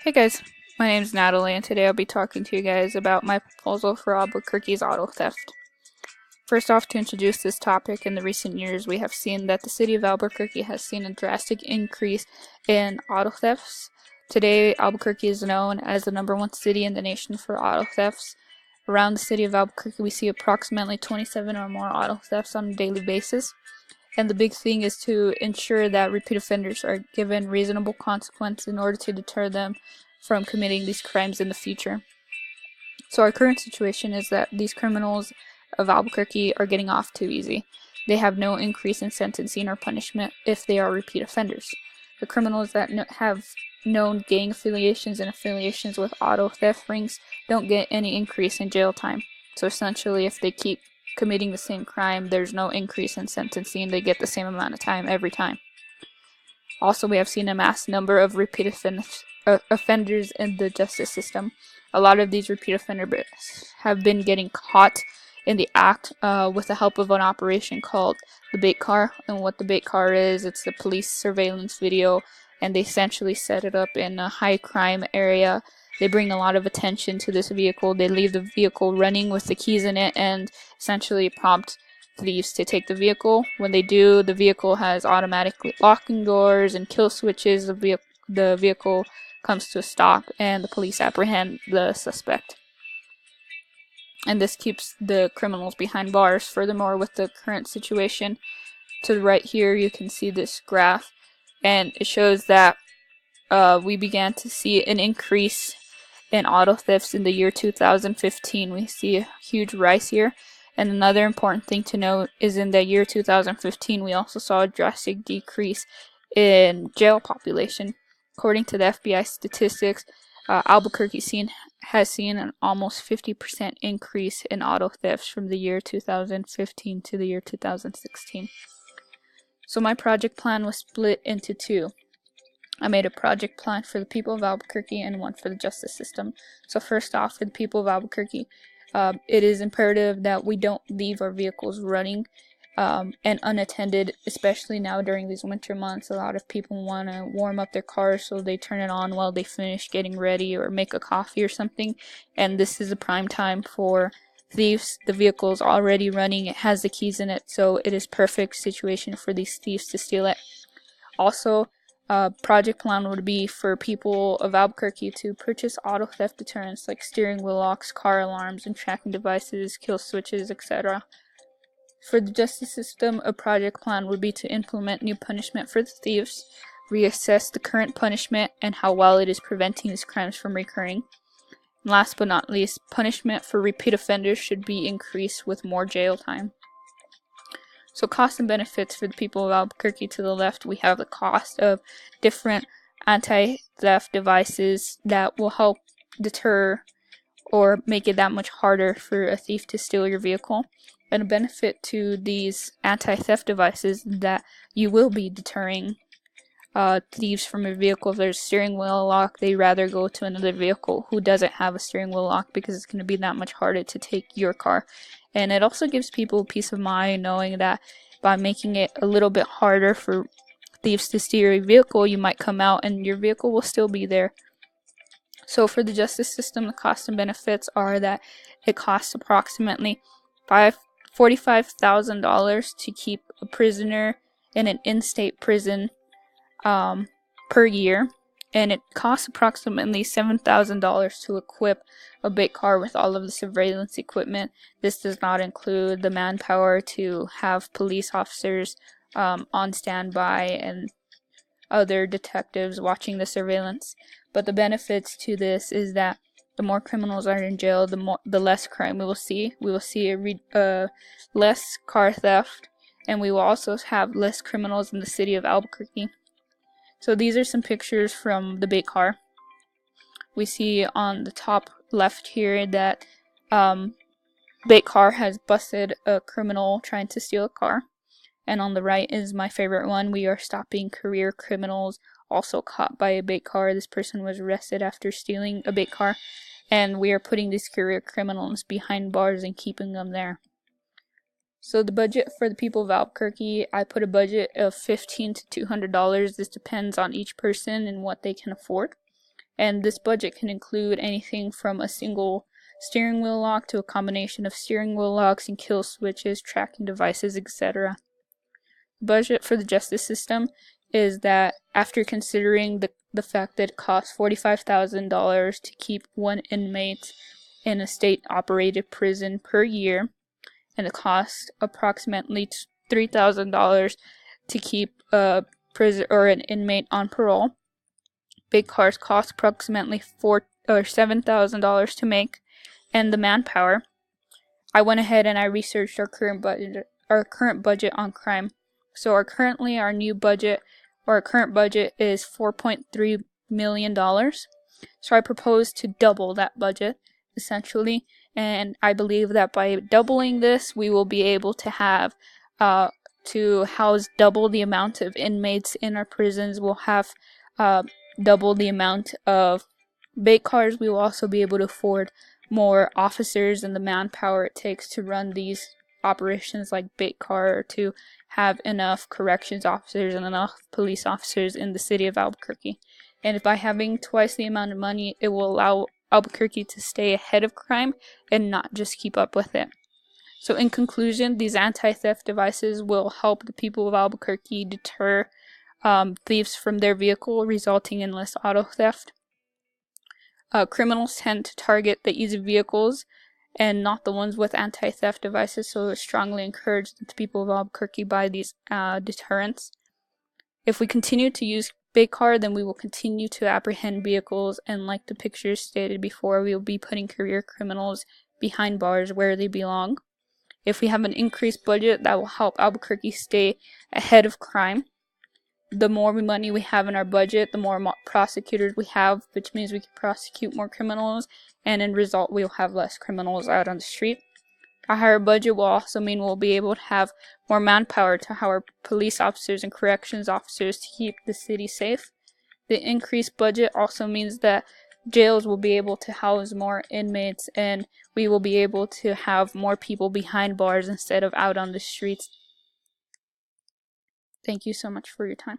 Hey guys, my name's Natalie, and today I'll be talking to you guys about my proposal for Albuquerque's auto theft. First off, to introduce this topic, in the recent years we have seen that the city of Albuquerque has seen a drastic increase in auto thefts. Today, Albuquerque is known as the #1 city in the nation for auto thefts. Around the city of Albuquerque, we see approximately 27 or more auto thefts on a daily basis. And the big thing is to ensure that repeat offenders are given reasonable consequence in order to deter them from committing these crimes in the future. So our current situation is that these criminals of Albuquerque are getting off too easy. They have no increase in sentencing or punishment if they are repeat offenders. The criminals that have known gang affiliations and affiliations with auto theft rings don't get any increase in jail time. So essentially, if they keep committing the same crime, there's no increase in sentencing. They get the same amount of time every time. Also, we have seen a mass number of repeat offenders in the justice system. A lot of these repeat offenders have been getting caught in the act with the help of an operation called the bait car. And what the bait car is, it's the police surveillance video, and they essentially set it up in a high crime area. They bring a lot of attention to this vehicle. They leave the vehicle running with the keys in it and essentially prompt thieves to take the vehicle. When they do, the vehicle has automatic locking doors and kill switches. The vehicle comes to a stop and the police apprehend the suspect. And this keeps the criminals behind bars. Furthermore, with the current situation, to the right here you can see this graph, and it shows that we began to see an increase in auto thefts in the year 2015. We see a huge rise here. And another important thing to note is in the year 2015, we also saw a drastic decrease in jail population. According to the FBI statistics, Albuquerque has seen an almost 50% increase in auto thefts from the year 2015 to the year 2016. So my project plan was split into two. I made a project plan for the people of Albuquerque and one for the justice system. So first off, for the people of Albuquerque, it is imperative that we don't leave our vehicles running and unattended, especially now during these winter months. A lot of people want to warm up their cars, so they turn it on while they finish getting ready or make a coffee or something. And this is a prime time for thieves. The vehicle is already running, it has the keys in it, so it is perfect situation for these thieves to steal it. Also, project plan would be for people of Albuquerque to purchase auto theft deterrents like steering wheel locks, car alarms, and tracking devices, kill switches, etc. For the justice system, a project plan would be to implement new punishment for the thieves, reassess the current punishment and how well it is preventing these crimes from recurring. And last but not least, punishment for repeat offenders should be increased with more jail time. So costs and benefits for the people of Albuquerque. To the left, we have the cost of different anti-theft devices that will help deter or make it that much harder for a thief to steal your vehicle. And a benefit to these anti-theft devices is that you will be deterring thieves from your vehicle. If there's a steering wheel lock, they rather go to another vehicle who doesn't have a steering wheel lock because it's going to be that much harder to take your car. And it also gives people peace of mind knowing that by making it a little bit harder for thieves to steal your vehicle, you might come out and your vehicle will still be there. So for the justice system, the costs and benefits are that it costs approximately $45,000 to keep a prisoner in an in-state prison per year, and it costs approximately $7,000 to equip a bait car with all of the surveillance equipment. This does not include the manpower to have police officers on standby and other detectives watching the surveillance. But the benefits to this is that the more criminals are in jail, the less crime we will see. We will see less car theft, and we will also have less criminals in the city of Albuquerque. So these are some pictures from the bait car. We see on the top left here that bait car has busted a criminal trying to steal a car. And on the right is my favorite one. We are stopping career criminals also caught by a bait car. This person was arrested after stealing a bait car. And we are putting these career criminals behind bars and keeping them there. So the budget for the people of Albuquerque, I put a budget of $1,500 to $200. This depends on each person and what they can afford. And this budget can include anything from a single steering wheel lock to a combination of steering wheel locks and kill switches, tracking devices, etc. Budget for the justice system is that after considering the fact that it costs $45,000 to keep one inmate in a state-operated prison per year, and it costs approximately $3,000 to keep a prison or an inmate on parole. Big cars cost approximately $7,000 to make, and the manpower. I went ahead and I researched our current budget on crime. So our current budget is $4.3 million. So I propose to double that budget, essentially, and I believe that by doubling this, we will be able to have to house double the amount of inmates in our prisons. We'll have double the amount of bait cars. We will also be able to afford more officers and the manpower it takes to run these operations like bait car, or to have enough corrections officers and enough police officers in the city of Albuquerque. And by having twice the amount of money, it will allow Albuquerque to stay ahead of crime and not just keep up with it. So in conclusion, these anti-theft devices will help the people of Albuquerque deter thieves from their vehicle, resulting in less auto theft. Criminals tend to target the easy vehicles and not the ones with anti-theft devices, so it's strongly encouraged that the people of Albuquerque buy these deterrents. If we continue to use bait car, then we will continue to apprehend vehicles, and like the pictures stated before, we will be putting career criminals behind bars where they belong. If we have an increased budget, that will help Albuquerque stay ahead of crime. The more money we have in our budget, the more prosecutors we have, which means we can prosecute more criminals, and in result, we will have less criminals out on the street. A higher budget will also mean we'll be able to have more manpower to hire police officers and corrections officers to keep the city safe. The increased budget also means that jails will be able to house more inmates, and we will be able to have more people behind bars instead of out on the streets. Thank you so much for your time.